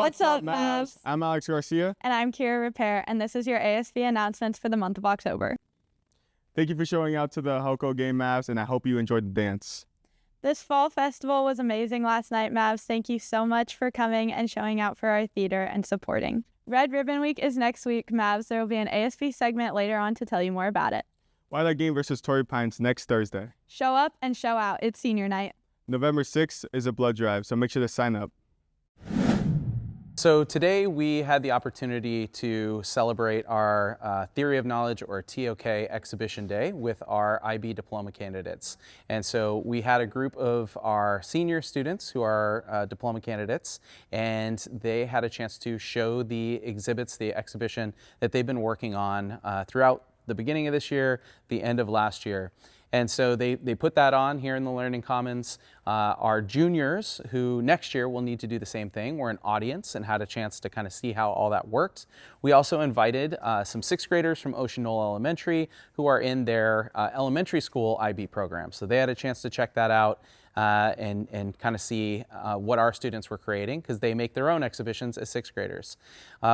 What's up, Mavs? I'm Alex Garcia. And I'm Kira Repair, and this is your ASB announcements for the month of October. Thank you for showing out to the Helco game, Mavs, and I hope you enjoyed the dance. This fall festival was amazing last night, Mavs. Thank you so much for coming and showing out for our theater and supporting. Red Ribbon Week is next week, Mavs. There will be an ASB segment later on to tell you more about it. Twilight game versus Torrey Pines next Thursday. Show up and show out. It's senior night. November 6th is a blood drive, so make sure to sign up. So today we had the opportunity to celebrate our Theory of Knowledge, or TOK, exhibition day with our IB diploma candidates. And so we had a group of our senior students who are diploma candidates, and they had a chance to show the exhibits, the exhibition that they've been working on throughout the beginning of this year, the end of last year. And so they put that on here in the Learning Commons. Our juniors, who next year will need to do the same thing, were an audience and had a chance to kind of see how all that worked. We also invited some sixth graders from Ocean Knoll Elementary who are in their elementary school IB program. So they had a chance to check that out and kind of see what our students were creating, because they make their own exhibitions as sixth graders.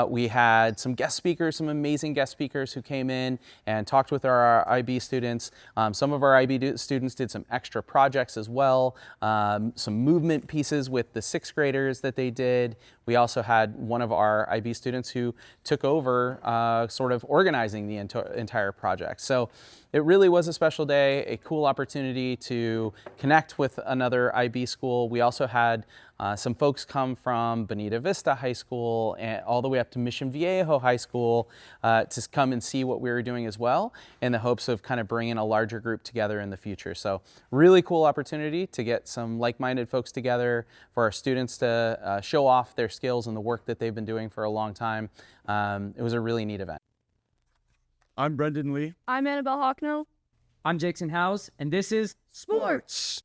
We had some guest speakers, some amazing guest speakers who came in and talked with our IB students. Some of our IB students did some extra projects as well, some movement pieces with the sixth graders that they did. We also had one of our IB students who took over sort of organizing the entire project. So it really was a special day, a cool opportunity to connect with another IB school. We also had some folks come from Bonita Vista High School and all the way up to Mission Viejo High School to come and see what we were doing as well, in the hopes of kind of bringing a larger group together in the future. So really cool opportunity to get some like-minded folks together, for our students to show off their skills and the work that they've been doing for a long time. It was a really neat event. I'm Brendan Lee. I'm Annabelle Hocknell. I'm Jackson Howes, and this is Sports.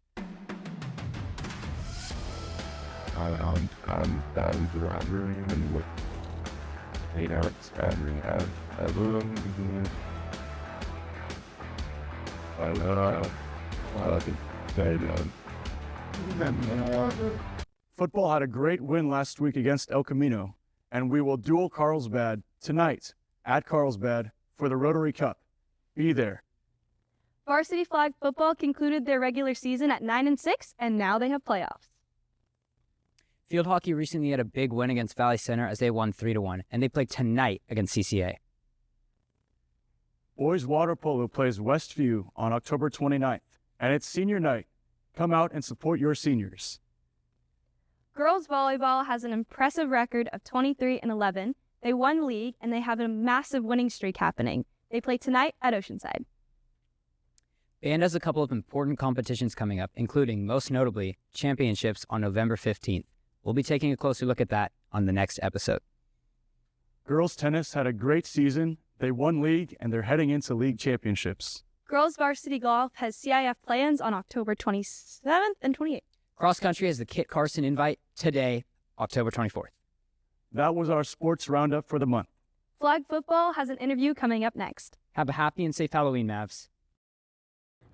I'm down to the library and with 8 hours and have Football had a great win last week against El Camino, and we will duel Carlsbad tonight at Carlsbad for the Rotary Cup. Be there. Varsity flag football concluded their regular season at 9-6, and now they have playoffs. Field hockey recently had a big win against Valley Center as they won 3-1, and they play tonight against CCA. Boys water polo plays Westview on October 29th, and it's senior night. Come out and support your seniors. Girls volleyball has an impressive record of 23-11. They won league, and they have a massive winning streak happening. They play tonight at Oceanside. Band has a couple of important competitions coming up, including, most notably, championships on November 15th. We'll be taking a closer look at that on the next episode. Girls tennis had a great season. They won league, and they're heading into league championships. Girls varsity golf has CIF play-ins on October 27th and 28th. Cross country has the Kit Carson invite today, October 24th. That was our sports roundup for the month. Flag football has an interview coming up next. Have a happy and safe Halloween, Mavs.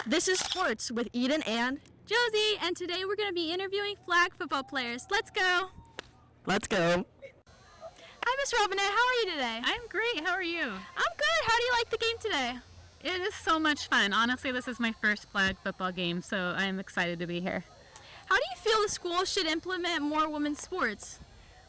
This is Sports with Eden and Josie, and today we're going to be interviewing flag football players. Let's go. Let's go. Hi, Miss Robinette. How are you today? I'm great. How are you? I'm good. How do you like the game today? It is so much fun. Honestly, this is my first flag football game, so I'm excited to be here. How do you feel the school should implement more women's sports?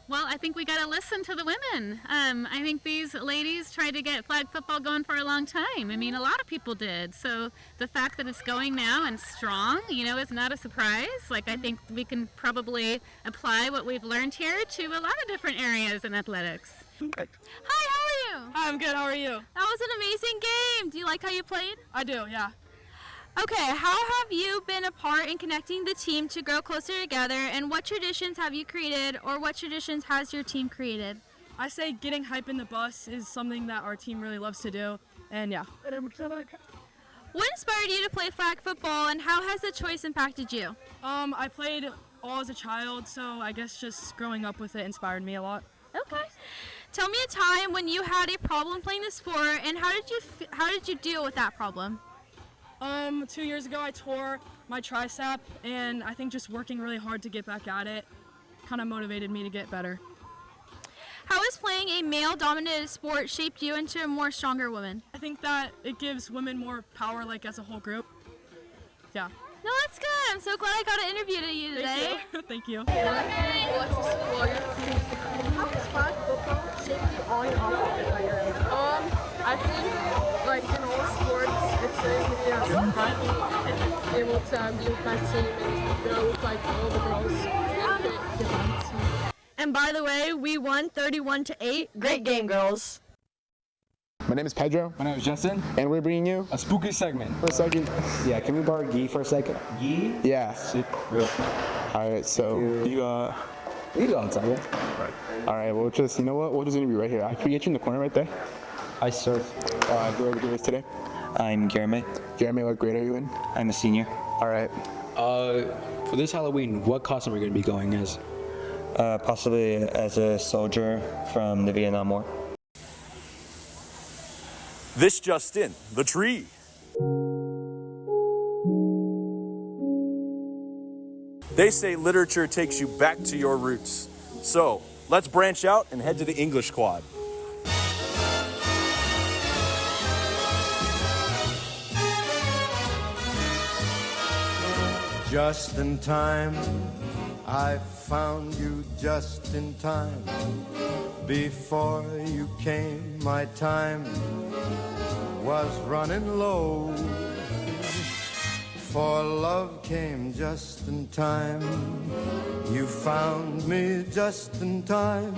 Well, I think we got to listen to the women. I think these ladies tried to get flag football going for a long time. I mean, a lot of people did. So the fact that it's going now and strong, is not a surprise. Like, I think we can probably apply what we've learned here to a lot of different areas in athletics. Hi, how are you? Hi, I'm good. How are you? That was an amazing game. Do you like how you played? I do, yeah. Okay, how have you been a part in connecting the team to grow closer together, and what traditions have you created, or what traditions has your team created? I say getting hype in the bus is something that our team really loves to do, and yeah. What inspired you to play flag football, and how has the choice impacted you? I played all as a child, so I guess just growing up with it inspired me a lot. Okay. Tell me a time when you had a problem playing the sport, and how did you deal with that problem? 2 years ago I tore my tricep, and I think just working really hard to get back at it kind of motivated me to get better. How has playing a male-dominated sport shaped you into a more stronger woman? I think that it gives women more power, like as a whole group. Yeah. No, that's good. I'm so glad I got an interview to you today. Thank you. How does flag football shape you on and off of the player? I think, like in all sports, it's very me as a happy and able to be with my team and go with like all the girls and get my team. And by the way, we won 31-8. Great game, girls. My name is Pedro. My name is Justin. And we're bringing you a spooky segment. For a second. Yeah, can we borrow Gee for a second? Gee? Yeah. Alright, so you go on second. Alright, we'll just, you know what? We'll just interview right here. Can we get you in the corner right there? I surf. Who are we doing this today? I'm Jeremy. Jeremy, what grade are you in? I'm a senior. Alright. For this Halloween, what costume are you going to be going as? Possibly as a soldier from the Vietnam War. This just in, the tree. They say literature takes you back to your roots. So, let's branch out and head to the English Quad. Just in time, I found you just in time. Before you came, my time was running low. For love came just in time. You found me just in time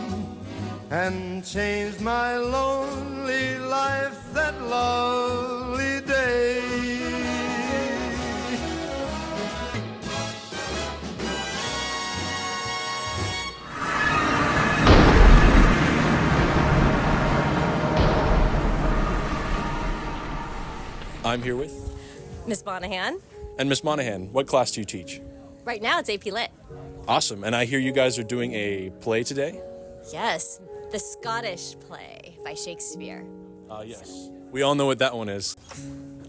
and changed my lonely life that lovely day. I'm here with Miss Monahan. And Miss Monahan, what class do you teach? Right now it's AP Lit. Awesome, and I hear you guys are doing a play today? Yes, the Scottish play by Shakespeare. Yes. We all know what that one is.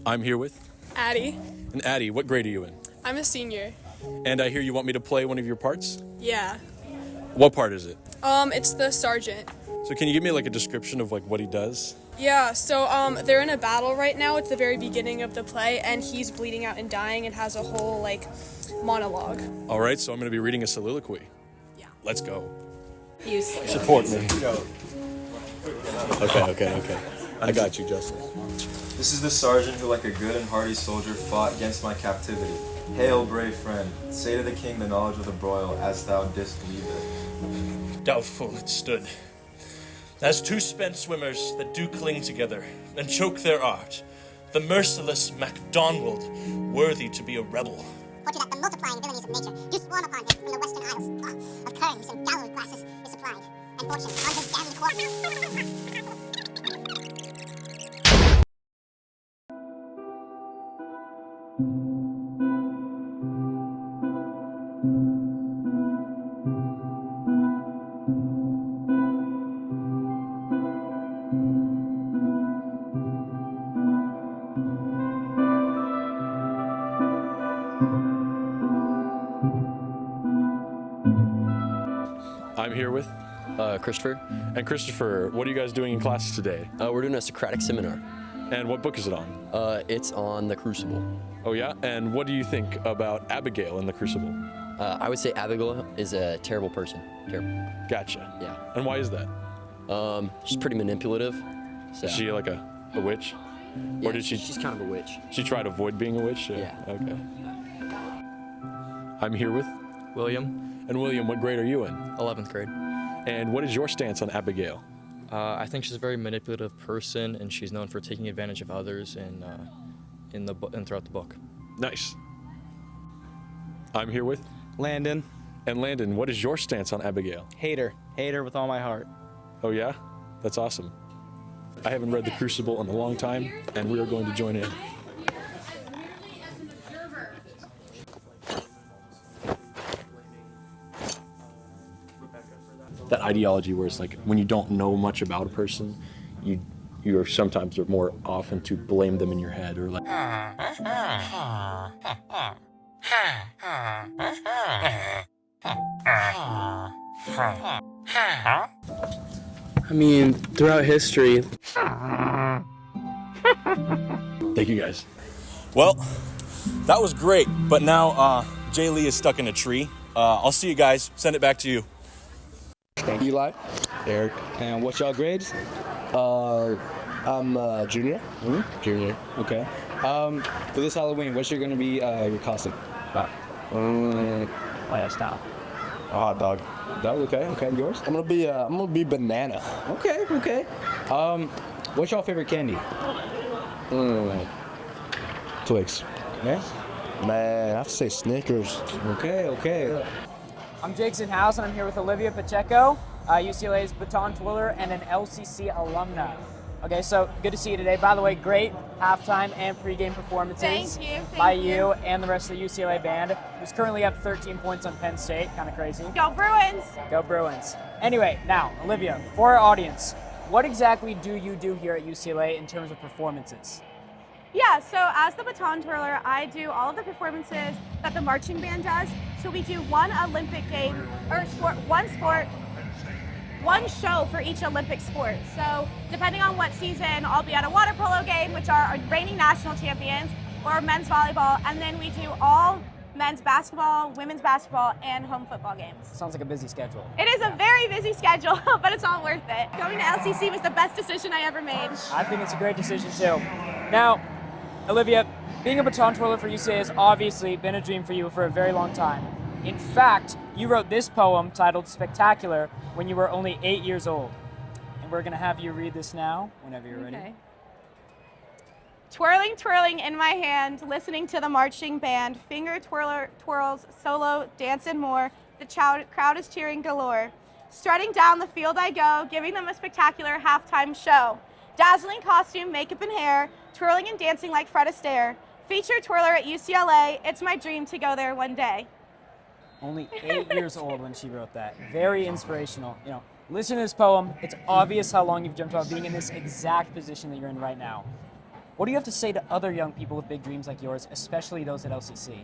I'm here with Addie. And Addie, what grade are you in? I'm a senior. And I hear you want me to play one of your parts? Yeah. What part is it? It's the sergeant. So can you give me like a description of like what he does? Yeah, so they're in a battle right now. It's the very beginning of the play, and he's bleeding out and dying and has a whole, like, monologue. All right, so I'm going to be reading a soliloquy. Yeah. Let's go. Useless. Support me. Okay. I got you, Justin. This is the sergeant who, like a good and hardy soldier, fought against my captivity. Hail, brave friend. Say to the king the knowledge of the broil, as thou didst leave it. Doubtful it stood, as two spent swimmers that do cling together and choke their art, the merciless MacDonald, worthy to be a rebel. For to that the multiplying villainies of nature do swarm upon him from the western isles. Of currents and gallows glasses is supplied, and fortune on his damned court. I'm here with Christopher. And Christopher, what are you guys doing in class today? We're doing a Socratic seminar. And what book is it on? It's on The Crucible. Oh yeah? And what do you think about Abigail in The Crucible? I would say Abigail is a terrible person. Terrible. Gotcha. Yeah. And why is that? She's pretty manipulative. So. Is she like a witch? Yeah, or did she's kind of a witch. She tried to avoid being a witch? Yeah. Okay. I'm here with William. And William, what grade are you in? 11th grade. And what is your stance on Abigail? I think she's a very manipulative person, and she's known for taking advantage of others and throughout the book. Nice. I'm here with Landon. And Landon, what is your stance on Abigail? Hate her with all my heart. Oh yeah? That's awesome. I haven't read The Crucible in a long time, and we are going to join in. That ideology where it's like when you don't know much about a person, you're sometimes more often to blame them in your head or like. I mean, throughout history. Thank you guys. Well, that was great, but now Jay Lee is stuck in a tree. I'll see you guys. Send it back to you. Eli. Eric. And what's y'all grades? I'm junior. Junior. Okay. For this Halloween, what's going to be your costume? Style. A hot dog. Dog. Okay. Okay. Yours? I'm gonna be banana. Okay. Okay. What's your favorite candy? Twix. Okay. Man, I have to say Snickers. Okay. Okay. I'm Jackson House, and I'm here with Olivia Pacheco, UCLA's baton twirler and an LCC alumna. Okay, so good to see you today. By the way, great halftime and pregame performances by you and the rest of the UCLA band, who's currently up 13 points on Penn State. Kind of crazy. Go Bruins! Go Bruins. Anyway, now, Olivia, for our audience, what exactly do you do here at UCLA in terms of performances? Yeah, so as the baton twirler, I do all of the performances that the marching band does. So we do one Olympic game, or one show for each Olympic sport. So depending on what season, I'll be at a water polo game, which are our reigning national champions, or men's volleyball, and then we do all men's basketball, women's basketball, and home football games. Sounds like a busy schedule. It is a very busy schedule, but it's all worth it. Going to LCC was the best decision I ever made. I think it's a great decision too. Now, Olivia, being a baton twirler for UCLA has obviously been a dream for you for a very long time. In fact, you wrote this poem titled Spectacular when you were only 8 years old. And we're gonna have you read this now, whenever you're ready. Twirling, twirling in my hand, listening to the marching band, finger twirls, solo, dance and more, the crowd is cheering galore. Strutting down the field I go, giving them a spectacular halftime show. Dazzling costume, makeup and hair, twirling and dancing like Fred Astaire. Featured twirler at UCLA, it's my dream to go there one day. Only 8 years old when she wrote that. Very inspirational. You know, listen to this poem. It's obvious how long you've dreamt about being in this exact position that you're in right now. What do you have to say to other young people with big dreams like yours, especially those at LCC?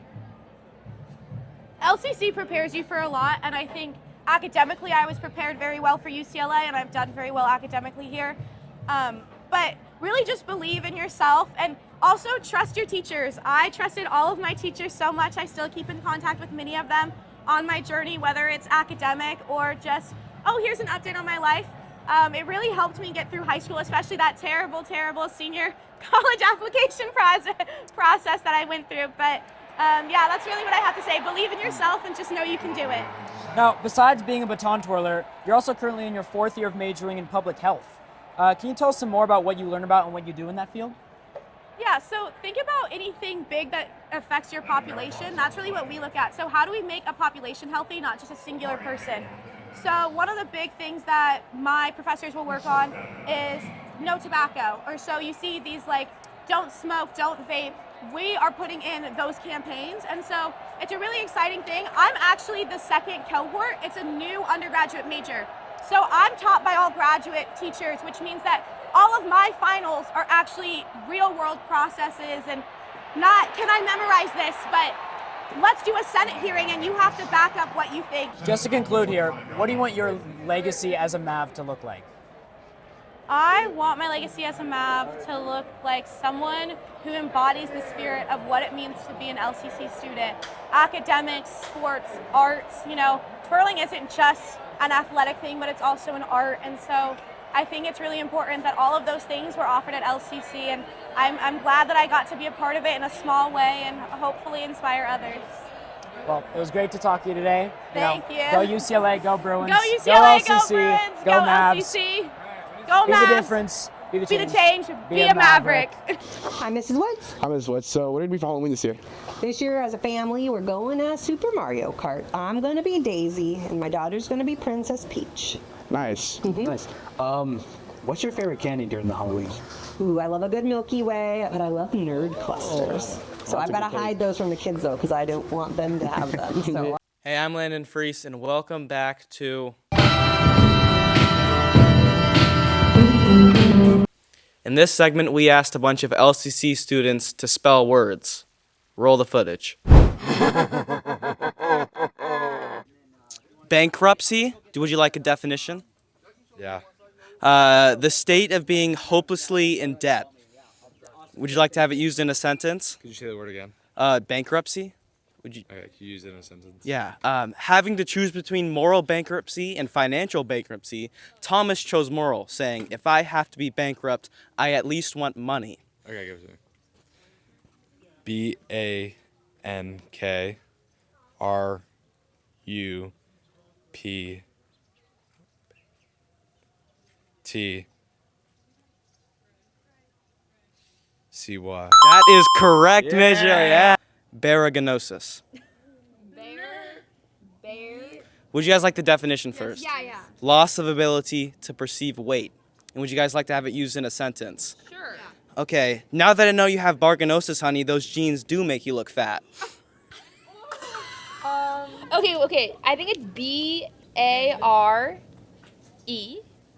LCC prepares you for a lot, and I think academically I was prepared very well for UCLA, and I've done very well academically here. But really just believe in yourself, and also trust your teachers. I trusted all of my teachers so much. I still keep in contact with many of them on my journey, whether it's academic or just, oh, here's an update on my life. It really helped me get through high school, especially that terrible senior college application process that I went through. But yeah, that's really what I have to say. Believe in yourself and just know you can do it. Now, besides being a baton twirler, you're also currently in your 4th year of majoring in public health. Can you tell us some more about what you learn about and what you do in that field? Yeah, so think about anything big that affects your population. That's really what we look at. So how do we make a population healthy, not just a singular person? So one of the big things that my professors will work on is no tobacco. Or so you see these like, don't smoke, don't vape. We are putting in those campaigns. And so it's a really exciting thing. I'm actually the 2nd cohort. It's a new undergraduate major. So I'm taught by all graduate teachers, which means that all of my finals are actually real world processes and not, can I memorize this, but let's do a Senate hearing and you have to back up what you think. Just to conclude here, what do you want your legacy as a MAV to look like? I want my legacy as a MAV to look like someone who embodies the spirit of what it means to be an LCC student. Academics, sports, arts, you know, twirling isn't just an athletic thing, but it's also an art. And so I think it's really important that all of those things were offered at LCC, and I'm glad that I got to be a part of it in a small way and hopefully inspire others. Well, it was great to talk to you today. Thank you. Go UCLA, go Bruins. Go UCLA, go LCC, go Bruins, go Mavs. LCC, go Be Mavs. the difference. Be the change. Be a Maverick. Hi, Mrs. Woods. I'm Ms. Woods. So what did we for Halloween this year? This year, as a family, we're going to Super Mario Kart. I'm going to be Daisy, and my daughter's going to be Princess Peach. Nice. Nice. What's your favorite candy during the Halloween? Ooh, I love a good Milky Way, but I love nerd clusters. So I've got to hide those from the kids, though, because I don't want them to have them. So. Hey, I'm Landon Freese, and welcome back to... In this segment, we asked a bunch of LCC students to spell words. Roll the footage. Bankruptcy. Would you like a definition? Yeah. The state of being hopelessly in debt. Would you like to have it used in a sentence? Could you say the word again? Bankruptcy. Would you? Okay, could you use it in a sentence? Yeah. Having to choose between moral bankruptcy and financial bankruptcy, Thomas chose moral, saying, "If I have to be bankrupt, I at least want money." Okay, give it to me. BANKRUPTCY. That is correct, Misha. Yeah. Baraganosis. Would you guys like the definition first? Yeah. Loss of ability to perceive weight. And would you guys like to have it used in a sentence? Sure. Okay, now that I know you have barganosis, honey, those genes do make you look fat. Okay. I think it's B-A-R-E.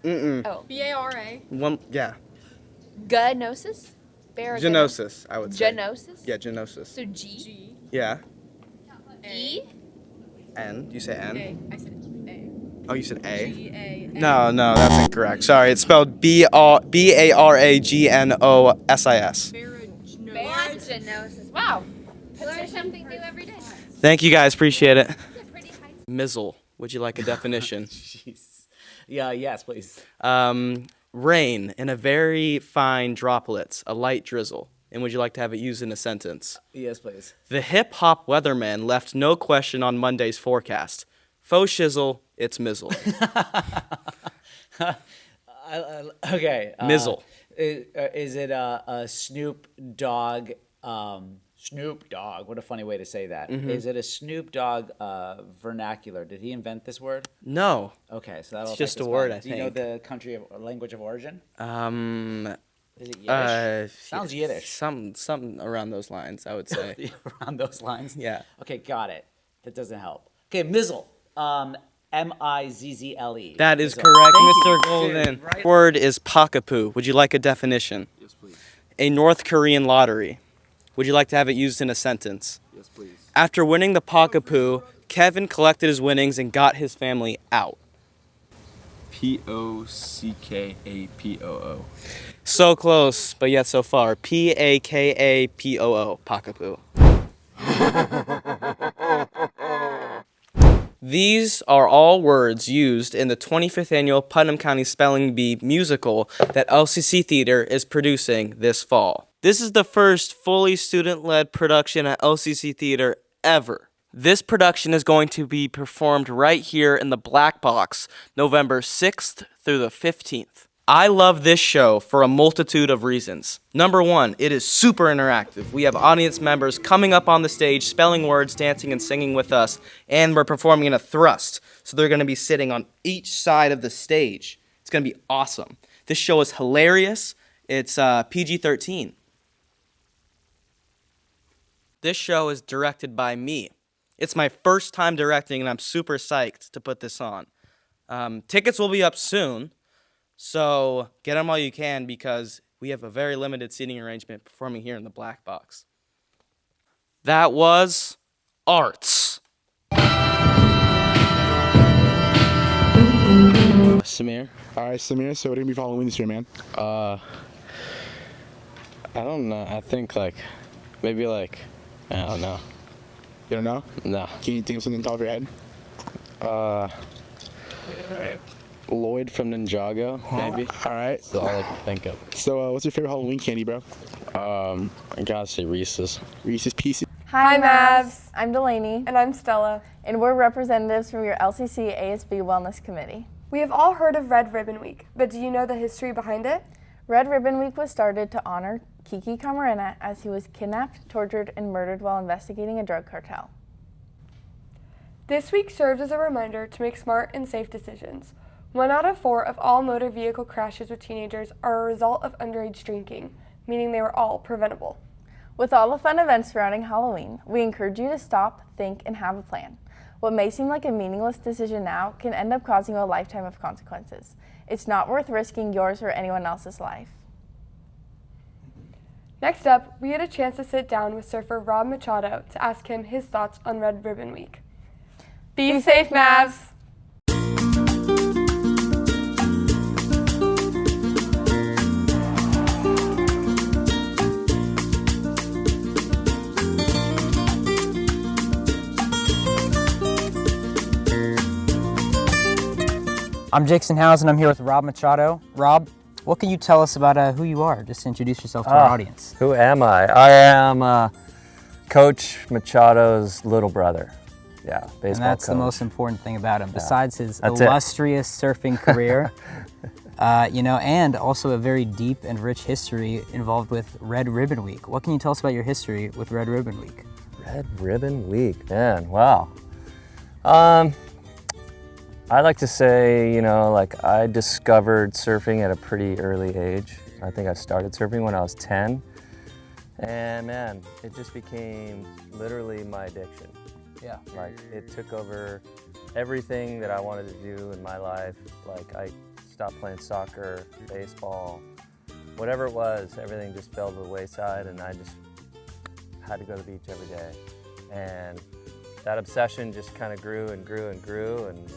Mm-mm. B-A-R-A. Yeah. Ganosis? Genosis, I would say. Genosis? Yeah, genosis. So G. Yeah. E. N. You say N? A. I said A. Oh, you said A? G-A-N. No, that's incorrect. Sorry, it's spelled B-A-R-A-G-N-O-S-I-S. Baraganosis. Wow. Learn something new every day. Thank you guys, appreciate it. Mizzle, would you like a definition? Jeez. Yeah, yes, please. Rain in a very fine droplets, a light drizzle. And would you like to have it used in a sentence? Yes, please. The hip-hop weatherman left no question on Monday's forecast. Faux shizzle, it's mizzle. Okay. Mizzle. Is it a Snoop Dogg? Snoop Dogg. What a funny way to say that. Mhm. Is it a Snoop Dogg vernacular? Did he invent this word? No. Okay, so that'll It's just affect a us word, both. I Do you know think. the country of language of origin? Is it Yiddish? Sounds Yiddish. Something around those lines, I would say. Around those lines? Yeah. Okay, got it. That doesn't help. Okay, Mizzle. M-I-Z-Z-L-E. That is Mizzle. correct, Thank Mr. you. Golden. Right. Word is pakapoo. Would you like a definition? Yes, please. A North Korean lottery. Would you like to have it used in a sentence? Yes, please. After winning the pakapoo, Kevin collected his winnings and got his family out. P-O-C-K-A-P-O-O. So close, but yet so far. P-A-K-A-P-O-O. Pakapoo. These are all words used in the 25th annual Putnam County Spelling Bee musical that LCC Theater is producing this fall. This is the first fully student-led production at LCC Theater ever. This production is going to be performed right here in the Black Box, November 6th through the 15th. I love this show for a multitude of reasons. Number one, it is super interactive. We have audience members coming up on the stage, spelling words, dancing, and singing with us, and we're performing in a thrust. So they're going to be sitting on each side of the stage. It's going to be awesome. This show is hilarious. It's PG-13. This show is directed by me. It's my first time directing, and I'm super psyched to put this on. Tickets will be up soon. So get them while you can because we have a very limited seating arrangement performing here in the Black Box. That was arts. Samir. All right, Samir. So what are you gonna be following this year, man? I don't know. I think maybe I don't know. You don't know? No. Can you think of something off the top of your head? Lloyd from Ninjago, maybe. All right. That's all I can think of. So what's your favorite Halloween candy, bro? I gotta say Reese's. Reese's Pieces. Hi, Mavs. I'm Delaney. And I'm Stella. And we're representatives from your LCC ASB Wellness Committee. We have all heard of Red Ribbon Week, but do you know the history behind it? Red Ribbon Week was started to honor Kiki Camarena as he was kidnapped, tortured, and murdered while investigating a drug cartel. This week serves as a reminder to make smart and safe decisions. 1 out of 4 of all motor vehicle crashes with teenagers are a result of underage drinking, meaning they were all preventable. With all the fun events surrounding Halloween, we encourage you to stop, think, and have a plan. What may seem like a meaningless decision now can end up causing you a lifetime of consequences. It's not worth risking yours or anyone else's life. Next up, we had a chance to sit down with surfer Rob Machado to ask him his thoughts on Red Ribbon Week. Be safe, Mavs! I'm Jackson Howes, and I'm here with Rob Machado. Rob, what can you tell us about who you are? Just introduce yourself to our audience. Who am I? I am Coach Machado's little brother. Yeah, baseball And that's coach. the most important thing about him, Yeah. besides his That's it. illustrious surfing career. You know, and also a very deep and rich history involved with Red Ribbon Week. What can you tell us about your history with Red Ribbon Week? Red Ribbon Week, man, wow. I like to say, you know, like I discovered surfing at a pretty early age. I think I started surfing when I was 10. And man, it just became literally my addiction. Yeah. Like it took over everything that I wanted to do in my life. Like I stopped playing soccer, baseball, whatever it was, everything just fell to the wayside and I just had to go to the beach every day. And that obsession just kind of grew and grew and grew, and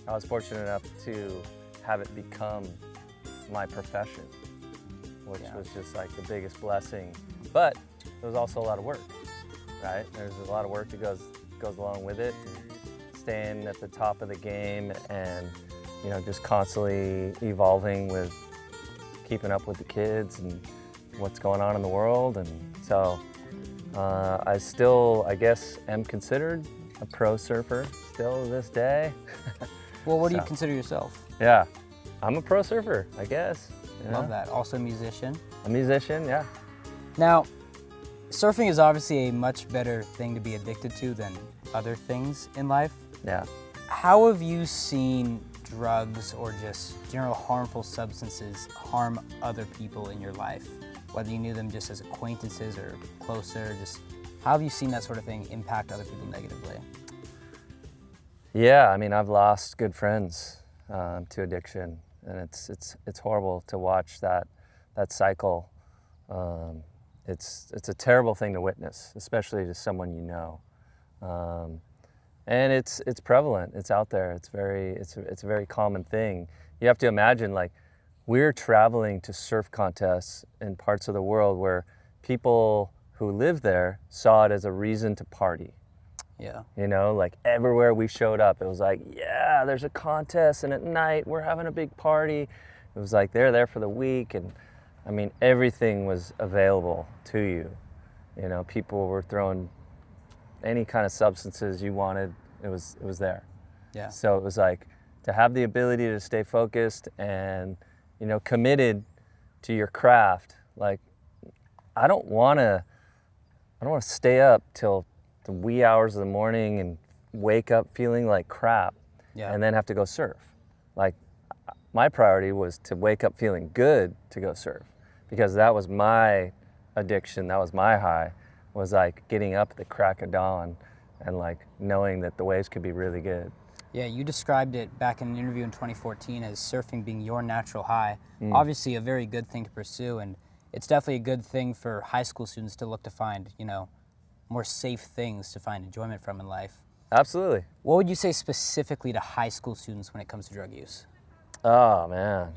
I was fortunate enough to have it become my profession, which was just like the biggest blessing. But there was also a lot of work, right? There's a lot of work that goes along with it, and staying at the top of the game, and you know, just constantly evolving with keeping up with the kids and what's going on in the world, and so. I still, I guess, am considered a pro surfer still to this day. Well, what do you consider yourself? Yeah, I'm a pro surfer, I guess. Love that. Also a musician? A musician, yeah. Now, surfing is obviously a much better thing to be addicted to than other things in life. Yeah. How have you seen drugs or just general harmful substances harm other people in your life? Whether you knew them just as acquaintances or closer, just how have you seen that sort of thing impact other people negatively? Yeah, I mean, I've lost good friends to addiction, and it's horrible to watch that cycle. It's a terrible thing to witness, especially to someone you know. And it's prevalent. It's out there. It's a very common thing. You have to imagine, like, we're traveling to surf contests in parts of the world where people who live there saw it as a reason to party. Yeah. You know, like everywhere we showed up, it was like, yeah, there's a contest, and at night we're having a big party. It was like they're there for the week, and I mean, everything was available to you. You know, people were throwing any kind of substances you wanted, it was there. Yeah. So it was like to have the ability to stay focused and, you know, committed to your craft. Like, I don't want to stay up till the wee hours of the morning and wake up feeling like crap and then have to go surf. Like, my priority was to wake up feeling good to go surf, because that was my addiction, that was my high, was like getting up at the crack of dawn and like knowing that the waves could be really good. Yeah, you described it back in an interview in 2014 as surfing being your natural high. Obviously a very good thing to pursue, and it's definitely a good thing for high school students to look to find, you know, more safe things to find enjoyment from in life. Absolutely. What would you say specifically to high school students when it comes to drug use? Oh, man.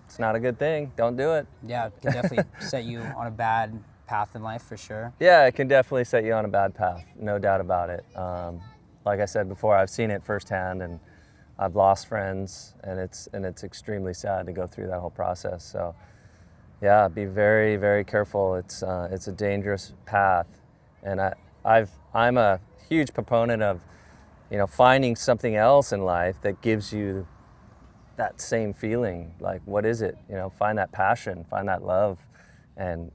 It's not a good thing. Don't do it. Yeah, it can definitely set you on a bad path in life for sure. Yeah, it can definitely set you on a bad path, no doubt about it. Like I said before, I've seen it firsthand, and I've lost friends, and it's extremely sad to go through that whole process. So, yeah, be very, very careful. It's a dangerous path, and I'm a huge proponent of, you know, finding something else in life that gives you that same feeling. Like, what is it? You know, find that passion, find that love, and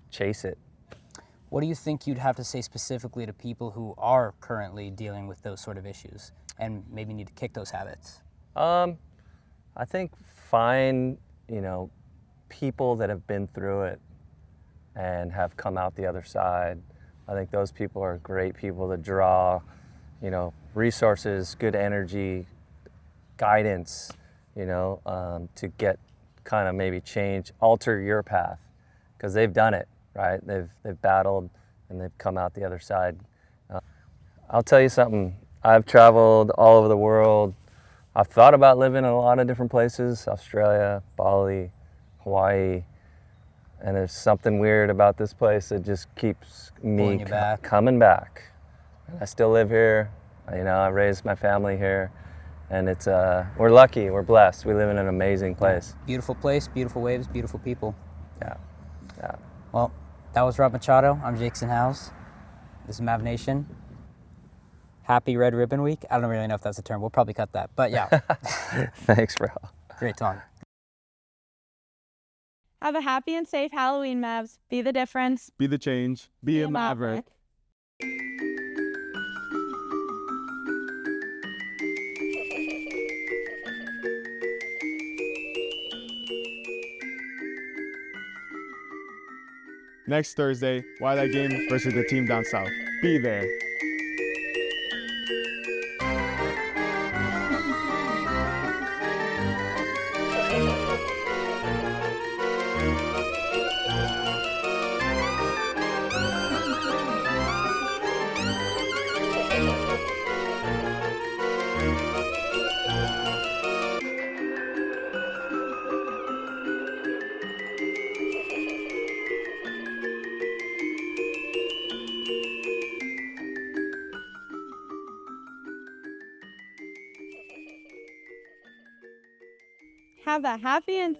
chase it. What do you think you'd have to say specifically to people who are currently dealing with those sort of issues and maybe need to kick those habits? I think find, you know, people that have been through it and have come out the other side. I think those people are great people to draw, you know, resources, good energy, guidance, you know, to get kind of maybe alter your path, because they've done it. Right? They've battled and they've come out the other side. I'll tell you something. I've traveled all over the world. I've thought about living in a lot of different places: Australia, Bali, Hawaii. And there's something weird about this place that just keeps me coming back. I still live here. You know, I raised my family here, and it's we're lucky, we're blessed. We live in an amazing place. Beautiful place, beautiful waves, beautiful people. Yeah, yeah. Well, that was Rob Machado. I'm Jason House. This is Mav Nation. Happy Red Ribbon Week. I don't really know if that's a term. We'll probably cut that. But yeah. Thanks, bro. Great talk. Have a happy and safe Halloween, Mavs. Be the difference. Be the change. Be a maverick. Next Thursday, Wildlife Game versus the team down south. Be there. Have a happy and